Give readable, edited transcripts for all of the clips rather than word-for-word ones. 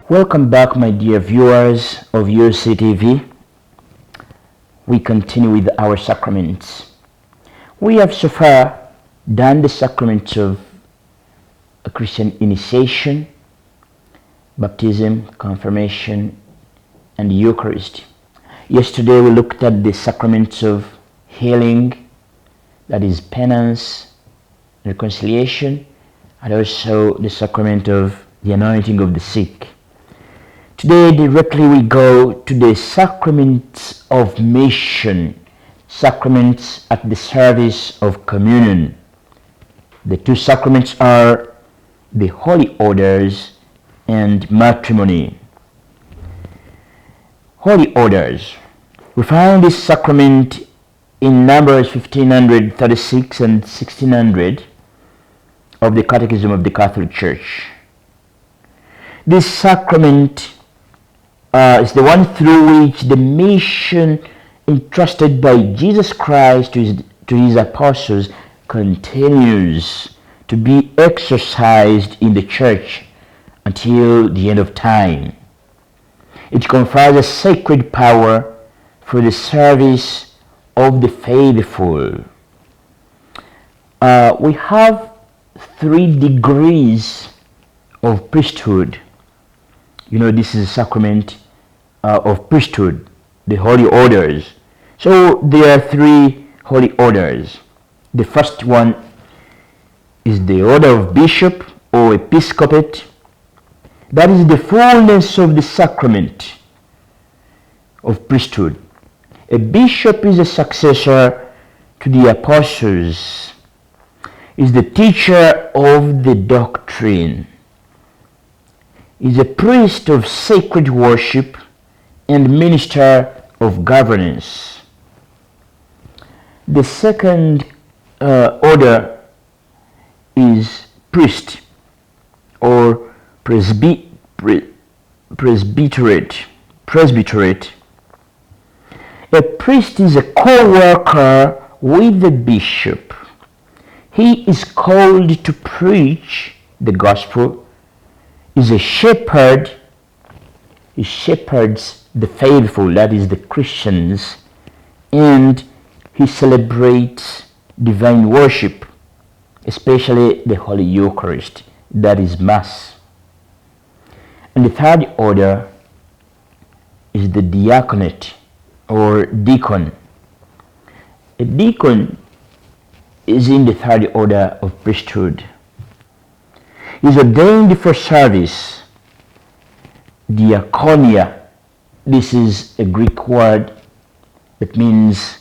Welcome back, my dear viewers of UCTV. We continue with our sacraments. We have so far done the sacraments of a Christian initiation, baptism, confirmation, and Eucharist. Yesterday we looked at the sacraments of healing, that is penance, reconciliation, and also the sacrament of the anointing of the sick. Today, directly we go to the Sacraments of Mission, sacraments at the service of communion. The two sacraments are the Holy Orders and Matrimony. Holy Orders. We find this sacrament in Numbers 1536 and 1600 of the Catechism of the Catholic Church. This sacrament is the one through which the mission entrusted by Jesus Christ to his apostles continues to be exercised in the church until the end of time. It confers a sacred power for the service of the faithful. We have 3 degrees of priesthood. This is a sacrament of priesthood, the Holy Orders. So there are 3 Holy Orders. The first one is the order of bishop or episcopate. That is the fullness of the sacrament of priesthood. A bishop is a successor to the apostles, is the teacher of the doctrine, is a priest of sacred worship and minister of governance. The second order is priest or presbyterate. A priest is a co-worker with the bishop. He is called to preach the gospel, is a shepherd. He shepherds the faithful, that is the Christians, and he celebrates divine worship, especially the Holy Eucharist, that is Mass. And the third order is the diaconate or deacon. A deacon is in the third order of priesthood. He is ordained for service. Diakonia, this is a Greek word that means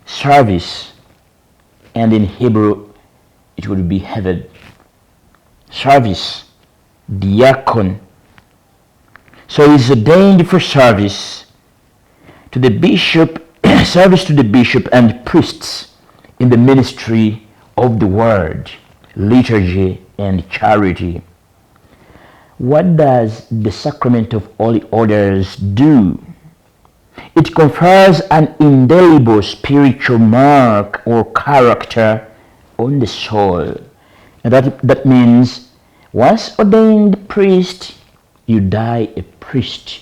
service, and in Hebrew it would be heaven. Service, diakon. So he is ordained for service to the bishop, service to the bishop and priests in the ministry of the word, liturgy, and charity. What does the sacrament of Holy Orders do? It confers an indelible spiritual mark or character on the soul. And that means once ordained priest, you die a priest.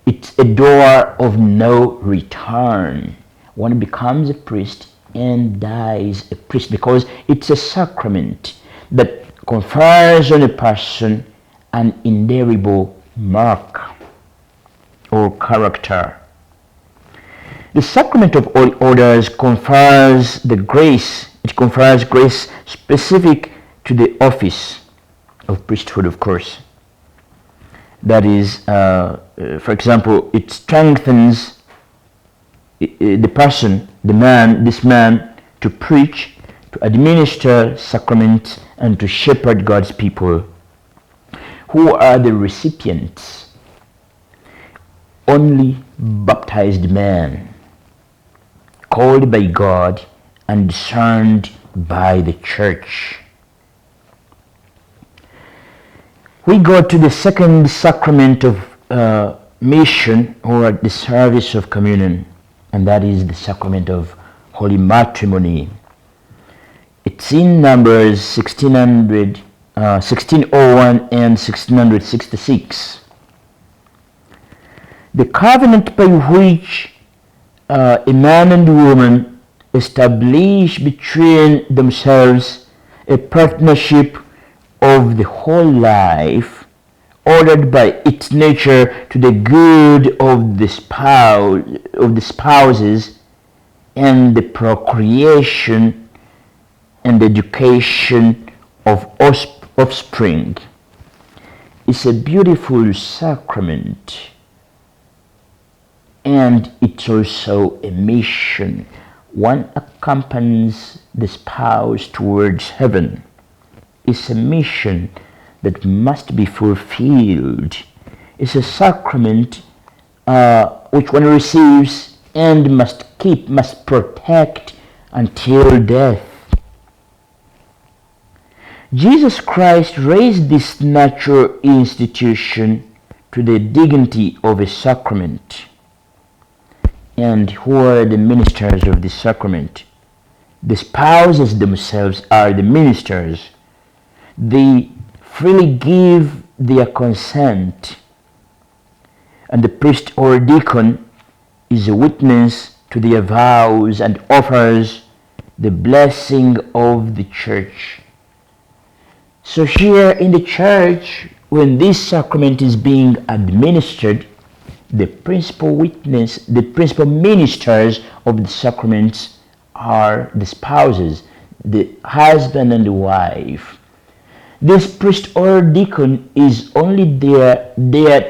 It's a door of no return. One becomes a priest and dies a priest because it's a sacrament that confers on a person an indelible mark or character. The sacrament of all orders confers the grace. It confers grace specific to the office of priesthood, of course. That is, for example, it strengthens the person, this man, to preach, to administer sacraments, and to shepherd God's people. Who are the recipients? Only baptized men, called by God and discerned by the church. We go to the second sacrament of mission, or the service of communion, and that is the sacrament of Holy Matrimony. It's in Numbers 1600 1601 and 1666. The covenant by which a man and woman establish between themselves a partnership of the whole life, ordered by its nature to the good of the spouses, and the procreation and education of offspring, is a beautiful sacrament, and it's also a mission. One accompanies the spouse towards heaven. It's a mission that must be fulfilled. It's a sacrament which one receives and must keep, must protect until death. Jesus Christ raised this natural institution to the dignity of a sacrament. And who are the ministers of the sacrament? The spouses themselves are the ministers. They freely give their consent, and the priest or deacon is a witness to their vows and offers the blessing of the church. So here in the church, when this sacrament is being administered, the principal witness, the principal ministers of the sacraments are the spouses, the husband and the wife. This priest or deacon is only there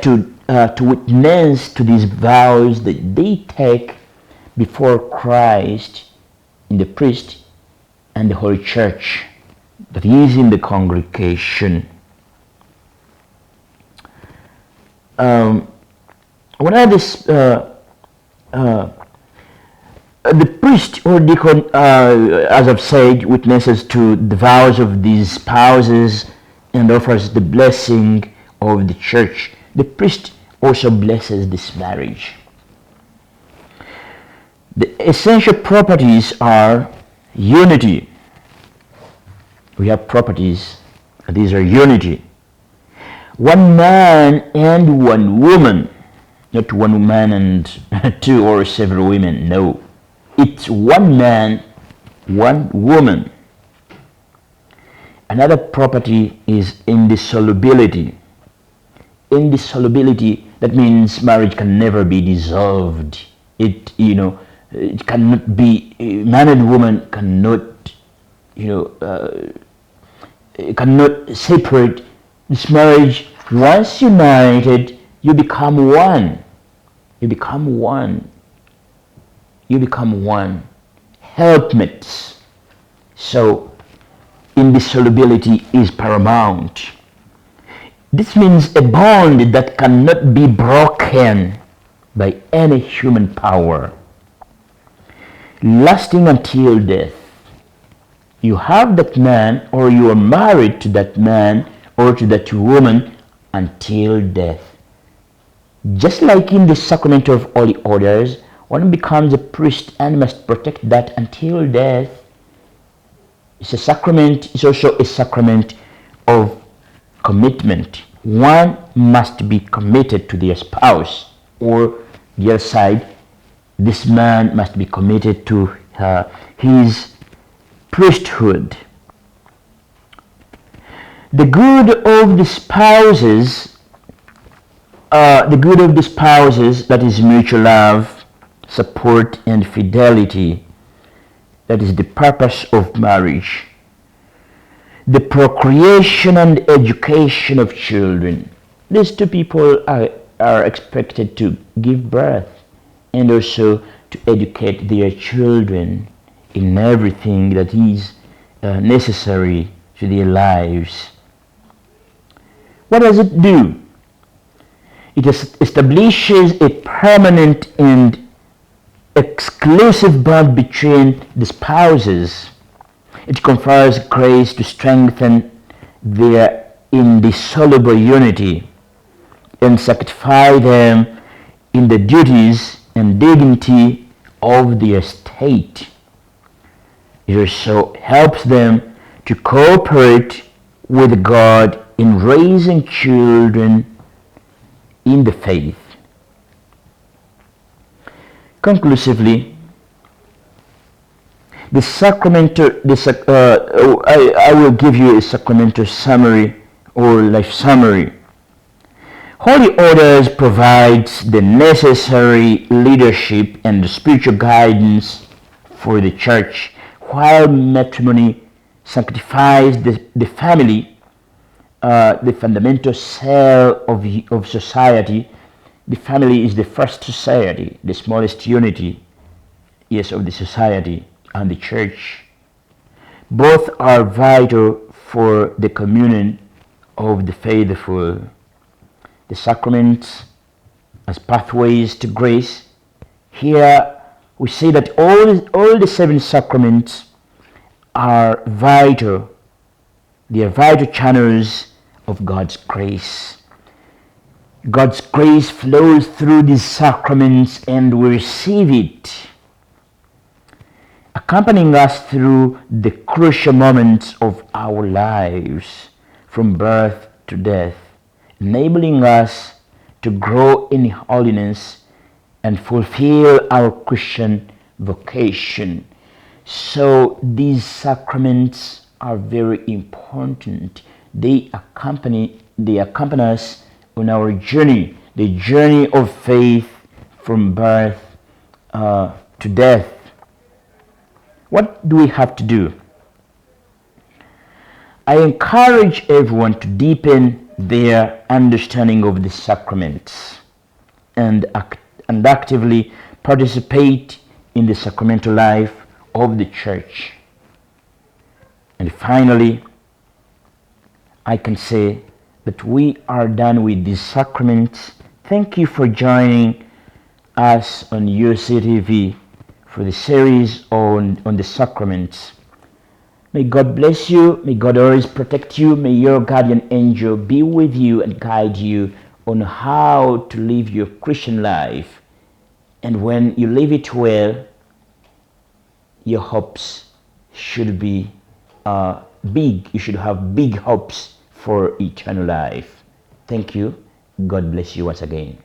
to witness to these vows that they take before Christ in the priest and the Holy Church that is in the congregation. The priest or deacon, as I've said, witnesses to the vows of these spouses and offers the blessing of the church. The priest also blesses this marriage. The essential properties are unity. We have properties, and these are unity. One man and one woman, not one man and two or several women, no. It's one man, one woman. Another property is indissolubility. Indissolubility, that means marriage can never be dissolved. It cannot be, man and woman cannot, cannot separate. This marriage, once united, you become one. You become one. You become one. Helpmates. So, indissolubility is paramount. This means a bond that cannot be broken by any human power, lasting until death. You have that man, or you are married to that man or to that woman until death. Just like in the Sacrament of Holy Orders, one becomes a priest and must protect that until death. It's a sacrament, it's also a sacrament of commitment. One must be committed to their spouse, or the other side, this man must be committed to his priesthood. The good of the spouses, that is mutual love, support, and fidelity. That is the purpose of marriage. The procreation and education of children. These two people are expected to give birth and also to educate their children in everything that is necessary to their lives. What does it do? It establishes a permanent and exclusive bond between the spouses. It confers grace to strengthen their indissoluble unity and sanctify them in the duties and dignity of their state. It also helps them to cooperate with God in raising children in the faith. Conclusively, the sacramental, I will give you a sacramental summary or life summary. Holy Orders provides the necessary leadership and spiritual guidance for the Church, while matrimony sanctifies the family, the fundamental cell of society. The family is the first society, the smallest unity, yes, of the society and the Church. Both are vital for the communion of the faithful. The sacraments as pathways to grace. Here we say that all the 7 sacraments are vital. They are vital channels of God's grace. God's grace flows through these sacraments and we receive it, accompanying us through the crucial moments of our lives, from birth to death, enabling us to grow in holiness and fulfill our Christian vocation. So these sacraments are very important. They accompany us on our journey, the journey of faith from birth to death. What do we have to do? I encourage everyone to deepen their understanding of the sacraments and actively participate in the sacramental life of the Church. And finally, I can say that we are done with these sacraments. Thank you for joining us on UCTV for the series on the sacraments. May God bless you. May God always protect you. May your guardian angel be with you and guide you on how to live your Christian life. And when you live it well, your hopes should be big. You should have big hopes for eternal life. Thank you. God bless you once again.